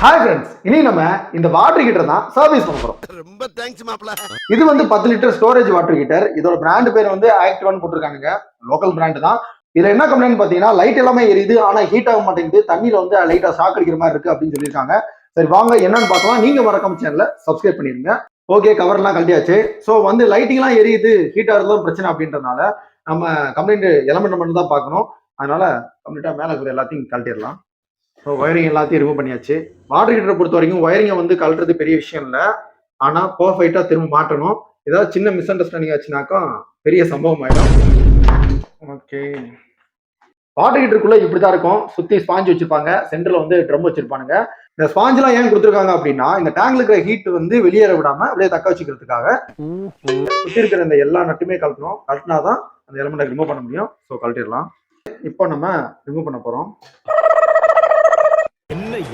Hi friends, இனி நம்ம இந்த வாட்டர் ஹீட்டர் தான் சர்வீஸ் பண்ண போறோம். ரொம்ப தேங்க்ஸ் மாப்ள. இது வந்து 10 லிட்டர் ஸ்டோரேஜ் வாட்டர் ஹீட்டர். இதோட பிராண்ட் பேர் வந்து ஆக்டிவான்னு போட்டிருக்காங்க. லோக்கல் பிராண்ட் தான். இதுல என்ன கம்ப்ளைண்ட் பாத்தீங்கன்னா, லைட் எல்லாமே எரியுது, ஆனா ஹீட் ஆக மாட்டேங்குது, தண்ணியில வந்து லைட்டா ஷாக் அடிக்கிற மாதிரி இருக்கு அப்படின்னு சொல்லியிருக்காங்க. சரி வாங்க என்னன்னு பார்க்கலாம். நீங்க மறக்காம சேனலை சப்ஸ்கிரைப் பண்ணிருங்க. ஓகே, கவர் எல்லாம் கழட்டியாச்சு. ஸோ வந்து லைட்டிங் எல்லாம் எரியுது, ஹீட் ஆகுறதும் பிரச்சனை அப்படின்றதுனால நம்ம கம்ப்ளைண்ட் எலமெண்ட் மட்டும் தான் பார்க்கணும். அதனால கம்ப்ளீட்டா மேல இருக்கிற எல்லாத்தையும் கழட்டிடலாம். ஸோ ஒயரிங் எல்லாத்தையும் ரிமூவ் பண்ணியாச்சு. வாட்டர் ஹீட்டரை பொறுத்த வரைக்கும் ஒயரிங்கை வந்து கழட்டுறது பெரிய விஷயம் இல்லை, ஆனால் பர்ஃபெக்டாக திரும்ப மாட்டணும். ஏதாவது சின்ன மிஸ் அண்டர்ஸ்டாண்டிங் ஆச்சுனாக்கா பெரிய சம்பவம் ஆயிடும். ஓகே, வாட்டர் ஹீட்டருக்குள்ள இப்படிதான் இருக்கும். சுற்றி ஸ்பாஞ்ச் வச்சிருப்பாங்க, சென்டரில் வந்து ட்ரம் வச்சிருப்பானுங்க. இந்த ஸ்பாஞ்செலாம் ஏன் கொடுத்துருக்காங்க அப்படின்னா, இந்த டேங்க்ல இருக்கிற ஹீட் வந்து வெளியேற விடாம அப்படியே தக்க வச்சுக்கிறதுக்காக. சுற்றி இருக்கிற இந்த எல்லா நட்டுமே கழட்டணும். கழட்டினாதான் அந்த எலமெண்ட்டை ரிமூவ் பண்ண முடியும். ஸோ கழட்டிடலாம். இப்போ நம்ம ரிமூவ் பண்ண போகிறோம்.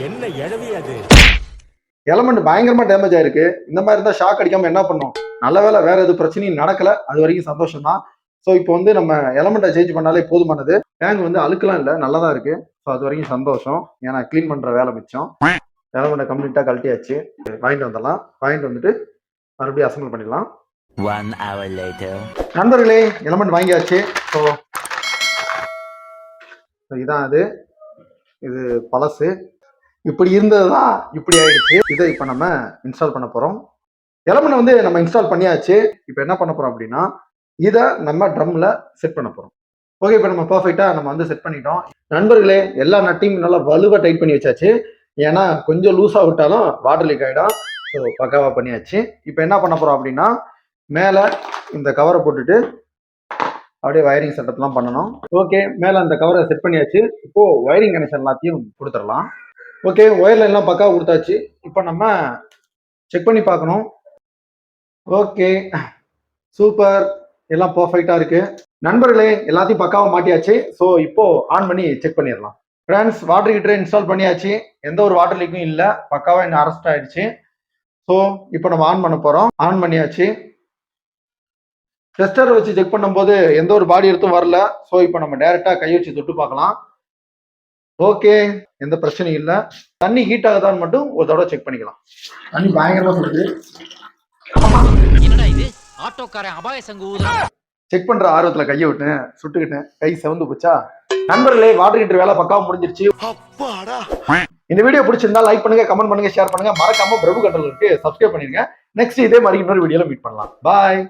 என்ன எழவி அது எலமெண்ட் பயங்கரமா டேமேஜ் ஆயிருக்கு. இந்த மாதிரி இருந்தா ஷாக் அடிக்காம என்ன பண்ணும்? நல்ல வேலை வேற எது பிரச்சனையும் நடக்கல, அது வரைக்கும் சந்தோஷம் தான். ஸோ இப்போ வந்து நம்ம எலமெண்ட்டை சேஞ்ச் பண்ணாலே போதுமானது. டேங்க் வந்து அழுக்கலாம் இல்லை, நல்லா தான் இருக்கு. ஸோ அது வரைக்கும் சந்தோஷம். ஏன்னா கிளீன் பண்ற வேலை மிச்சம். எலமெண்ட்டை கம்ப்ளீட்டா கழட்டியாச்சு. வாங்கிட்டு வந்துடலாம். வாங்கிட்டு வந்துட்டு மறுபடியும் அசம்பிள் பண்ணிடலாம். 1 hour later. நண்பர்களே, எலமெண்ட் வாங்கியாச்சு. ஸோ இதான் அது. இது பழசு. இப்படி இருந்ததுதான் இப்படி ஆயிடுச்சு. இதை இப்ப நம்ம இன்ஸ்டால் பண்ண போறோம். எலமெண்ட் வந்து நம்ம இன்ஸ்டால் பண்ணியாச்சு. இப்ப என்ன பண்ண போறோம் அப்படின்னா, இதை நம்ம ட்ரம்ல செட் பண்ண போறோம். ஓகே, இப்ப நம்ம பர்ஃபெக்டா நம்ம வந்து செட் பண்ணிட்டோம். நண்பர்களே, எல்லா நட்டையும் நல்லா வலுவா டைட் பண்ணி வச்சாச்சு. ஏன்னா கொஞ்சம் லூஸா விட்டாலும் வாட்டர் லீக் ஆயிடும். ஸோ பக்காவா பண்ணியாச்சு. இப்ப என்ன பண்ண போறோம் அப்படின்னா, மேல இந்த கவரை போட்டுட்டு அப்படியே வயரிங் செட்டப்லாம் பண்ணணும். ஓகே, மேல அந்த கவரை செட் பண்ணியாச்சு. இப்போ வயரிங் கனெக்ஷன் எல்லாத்தையும் கொடுத்துடலாம். ஓகே, ஒயர்ல எல்லாம் பக்காவா கொடுத்தாச்சு. இப்போ நம்ம செக் பண்ணி பார்க்கணும். ஓகே, சூப்பர், எல்லாம் பர்ஃபெக்டா இருக்கு. நண்பர்களே, எல்லாத்தையும் பக்காவா மாட்டியாச்சு. ஸோ இப்போ ஆன் பண்ணி செக் பண்ணிடலாம். ஃப்ரெண்ட்ஸ், வாட்டர் ஹீட்டரை இன்ஸ்டால் பண்ணியாச்சு. எந்த ஒரு வாட்டர் லீக்கும் இல்லை, பக்காவா இன்னும் அரெஸ்ட் ஆயிடுச்சு. ஸோ இப்போ நம்ம ஆன் பண்ண போறோம். ஆன் பண்ணியாச்சு. டெஸ்டர் வச்சு செக் பண்ணும்போது எந்த ஒரு பாடி எடுத்தும் வரல. ஸோ இப்போ நம்ம டைரக்டா கை வச்சு தொட்டு பார்க்கலாம். ஓகே, எந்த பிரச்சனையும் இல்லை. தண்ணி ஹீட் ஆகுதான்னு மட்டும் ஒரு தடவை செக் பண்ணிக்கலாம். தண்ணி பயங்கரமா சொல்லுது. என்னடா இது, ஆட்டோக்காரன் அபாய சங்கு ஊதுறான். செக் பண்ற ஆர்வத்துல கையை விட்டேன், சுட்டுக்கிட்டேன், கை செவந்து போச்சா. நண்பர்களே, வாட்டர் ஹீட்டர் வேலை பக்காவா முடிஞ்சிருச்சு. அப்பாடா. இந்த வீடியோ பிடிச்சிருந்தா லைக் பண்ணுங்க, கமெண்ட் பண்ணுங்க, ஷேர் பண்ணுங்க. மறக்காம பிரபு கண்ட்ரோலுக்கு சப்ஸ்கிரைப் பண்ணிருங்க. நெக்ஸ்ட் இதே மாதிரி இன்னொரு வீடியோல மீட் பண்ணலாம். பாய்.